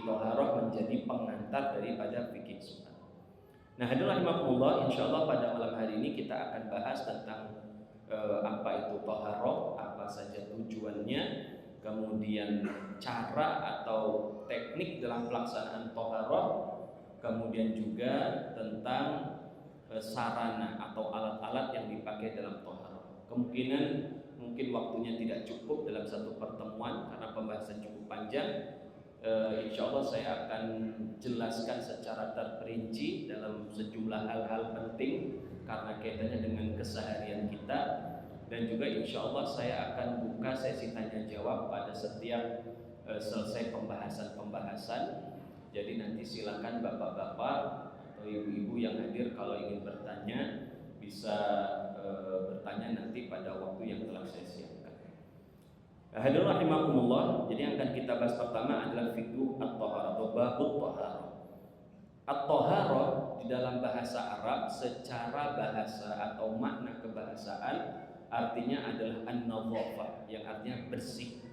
toharoh menjadi pengantar daripada fikih sunat. Nah, hadirin rahimakumullah, insyaallah pada malam hari ini kita akan bahas tentang apa itu toharoh, apa saja tujuannya, kemudian cara atau teknik dalam pelaksanaan toharoh, kemudian juga tentang sarana atau alat-alat yang dipakai dalam toharoh. Kemungkinan mungkin waktunya tidak cukup dalam satu pertemuan karena pembahasan cukup panjang. Insya Allah saya akan jelaskan secara terperinci dalam sejumlah hal-hal penting karena kaitannya dengan keseharian kita, dan juga insya Allah saya akan buka sesi tanya jawab pada setiap selesai pembahasan. Jadi nanti silakan bapak-bapak atau ibu-ibu yang hadir kalau ingin bertanya bisa bertanya nanti pada waktu yang telah saya siapkan. Hadirin rahimakumullah, jadi yang akan kita bahas pertama adalah fikih at-thaharah atau babut thaharah. At-thaharah di dalam bahasa Arab secara bahasa atau makna kebahasaan artinya adalah an-nadhafah, yang artinya bersih,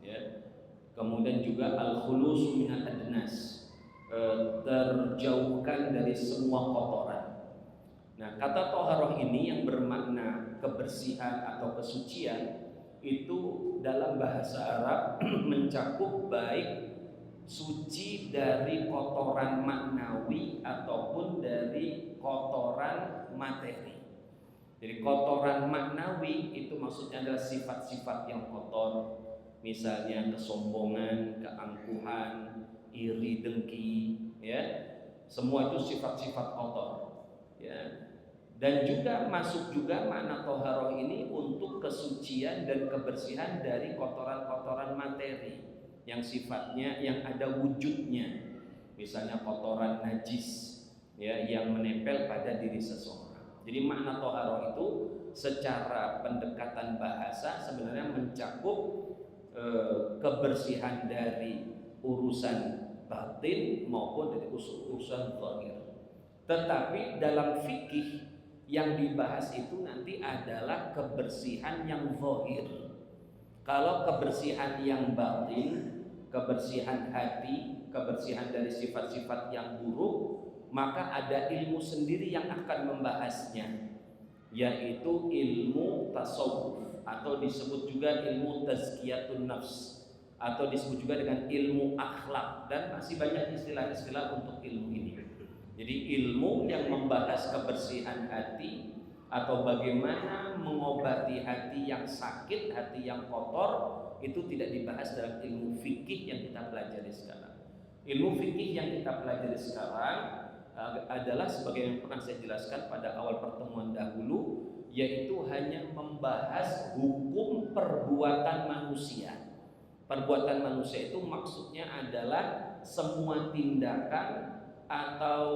ya. Kemudian juga al-khulusu minal adnas, terjauhkan dari semua kotoran. Nah, kata thaharah ini yang bermakna kebersihan atau kesucian itu dalam bahasa Arab mencakup baik suci dari kotoran maknawi ataupun dari kotoran materi. Jadi kotoran maknawi itu maksudnya adalah sifat-sifat yang kotor, misalnya kesombongan, keangkuhan, iri, dengki, ya. Semua itu sifat-sifat kotor, ya. Dan juga masuk juga makna toharoh ini untuk kesucian dan kebersihan dari kotoran-kotoran materi yang sifatnya yang ada wujudnya, misalnya kotoran najis, ya, yang menempel pada diri seseorang. Jadi makna toharoh itu secara pendekatan bahasa sebenarnya mencakup kebersihan dari urusan batin maupun dari urusan zahir. Tetapi dalam fikih yang dibahas itu nanti adalah kebersihan yang zahir. Kalau kebersihan yang batin, kebersihan hati, kebersihan dari sifat-sifat yang buruk, maka ada ilmu sendiri yang akan membahasnya, yaitu ilmu tasawuf atau disebut juga ilmu tazkiyatun nafs atau disebut juga dengan ilmu akhlak, dan masih banyak istilah-istilah untuk ilmu ini. Jadi ilmu yang membahas kebersihan hati atau bagaimana mengobati hati yang sakit, hati yang kotor, itu tidak dibahas dalam ilmu fikih yang kita pelajari sekarang. Ilmu fikih yang kita pelajari sekarang adalah sebagai yang pernah saya jelaskan pada awal pertemuan dahulu, yaitu hanya membahas hukum perbuatan manusia. Perbuatan manusia itu maksudnya adalah semua tindakan atau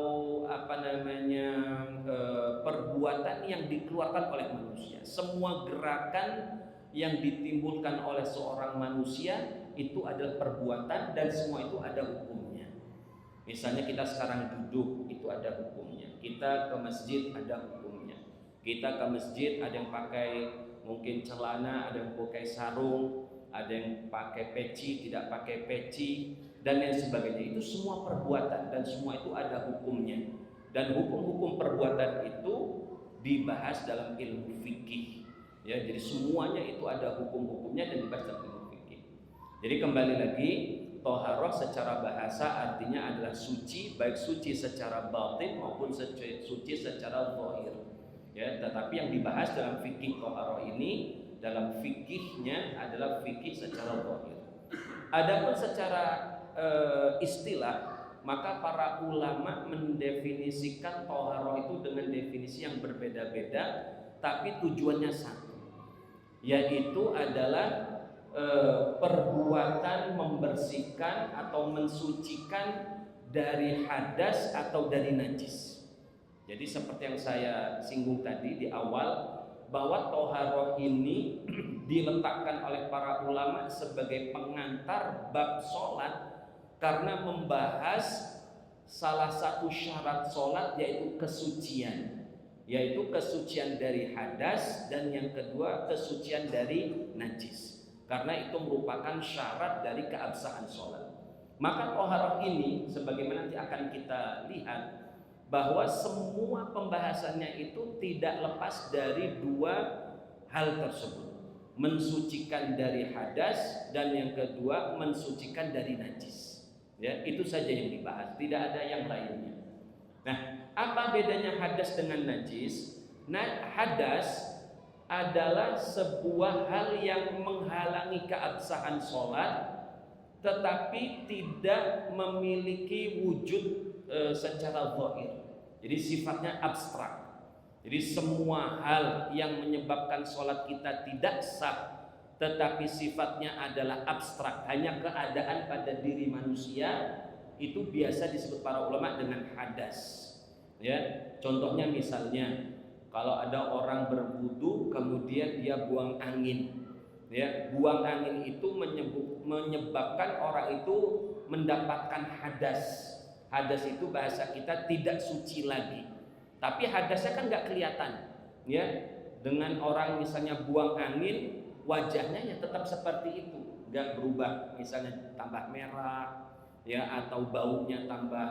perbuatan yang dikeluarkan oleh manusia. Semua gerakan yang ditimbulkan oleh seorang manusia itu adalah perbuatan dan semua itu ada hukumnya. Misalnya kita sekarang duduk, itu ada hukumnya. Kita ke masjid, ada hukumnya. Kita ke masjid, ada yang pakai mungkin celana, ada yang pakai sarung, ada yang pakai peci, tidak pakai peci, dan lain sebagainya. Itu semua perbuatan dan semua itu ada hukumnya. Dan hukum-hukum perbuatan itu dibahas dalam ilmu fikih. Ya, jadi semuanya itu ada hukum-hukumnya dan dibahas dalam ilmu fikih. Jadi kembali lagi, toharoh secara bahasa artinya adalah suci, baik suci secara batin maupun suci secara zahir. Ya, tetapi yang dibahas dalam fikih toharoh ini dalam fikihnya adalah fikih secara zahir. Adapun secara istilah, maka para ulama mendefinisikan toharoh itu dengan definisi yang berbeda-beda, tapi tujuannya satu, yaitu adalah perbuatan membersihkan atau mensucikan dari hadas atau dari najis. Jadi seperti yang saya singgung tadi di awal, bahwa toharoh ini diletakkan oleh para ulama sebagai pengantar bab sholat, karena membahas salah satu syarat sholat, yaitu kesucian, yaitu kesucian dari hadas, dan yang kedua kesucian dari najis, karena itu merupakan syarat dari keabsahan sholat. Maka toharoh ini sebagaimana nanti akan kita lihat bahwa semua pembahasannya itu tidak lepas dari dua hal tersebut, mensucikan dari hadas dan yang kedua mensucikan dari najis. Ya, itu saja yang dibahas, tidak ada yang lainnya. Nah, apa bedanya hadas dengan najis? Nah, hadas adalah sebuah hal yang menghalangi keabsahan sholat tetapi tidak memiliki wujud secara zahir. Jadi sifatnya abstrak. Jadi semua hal yang menyebabkan sholat kita tidak sah tetapi sifatnya adalah abstrak, hanya keadaan pada diri manusia, itu biasa disebut para ulama dengan hadas. Ya, contohnya misalnya kalau ada orang berwudu kemudian dia buang angin. Ya, buang angin itu menyebabkan orang itu mendapatkan hadas. Hadas itu bahasa kita tidak suci lagi. Tapi hadasnya kan nggak kelihatan. Ya, dengan orang misalnya buang angin, wajahnya ya tetap seperti itu, nggak berubah. Misalnya tambah merah, ya atau baunya tambah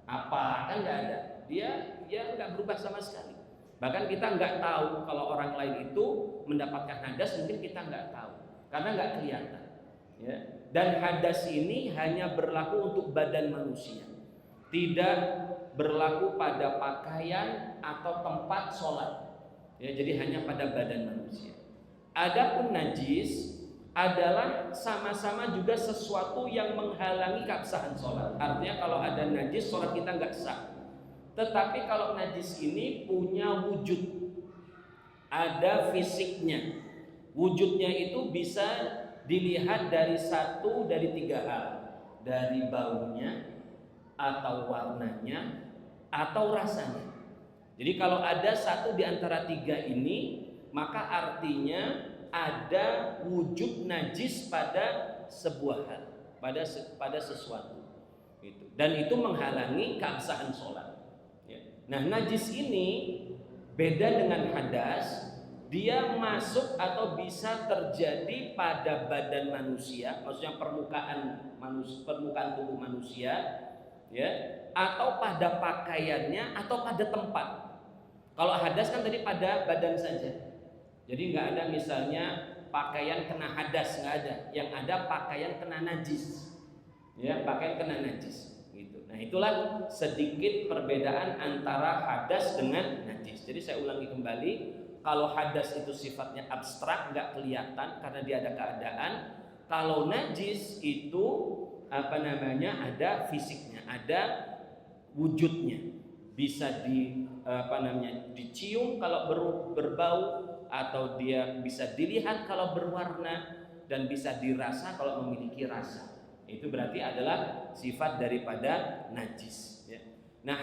apa, kan nggak ada. Dia nggak berubah sama sekali. Bahkan kita nggak tahu kalau orang lain itu mendapatkan hadas, mungkin kita nggak tahu karena nggak kelihatan. Ya. Dan hadas ini hanya berlaku untuk badan manusia, tidak berlaku pada pakaian atau tempat sholat. Ya, jadi hanya pada badan manusia. Adapun najis adalah sama-sama juga sesuatu yang menghalangi keabsahan sholat. Artinya kalau ada najis sholat kita nggak sah. Tetapi kalau najis ini punya wujud, ada fisiknya. Wujudnya itu bisa dilihat dari satu dari tiga hal, dari baunya, atau warnanya, atau rasanya. Jadi kalau ada satu di antara tiga ini, maka artinya ada wujud najis pada sebuah hal, pada sesuatu. Dan itu menghalangi keabsahan sholat. Nah, najis ini beda dengan hadas, dia masuk atau bisa terjadi pada badan manusia, maksudnya permukaan tubuh manusia, ya, atau pada pakaiannya atau pada tempat. Kalau hadas kan tadi pada badan saja, jadi nggak ada misalnya pakaian kena hadas, nggak ada. Yang ada pakaian kena najis, ya, pakaian kena najis. Nah, itulah sedikit perbedaan antara hadas dengan najis. Jadi saya ulangi kembali, kalau hadas itu sifatnya abstrak, nggak kelihatan karena dia ada keadaan. Kalau najis itu ada fisiknya, ada wujudnya. Bisa dicium kalau berbau, atau dia bisa dilihat kalau berwarna, dan bisa dirasa kalau memiliki rasa. Itu berarti adalah sifat daripada najis. Ya. Nah,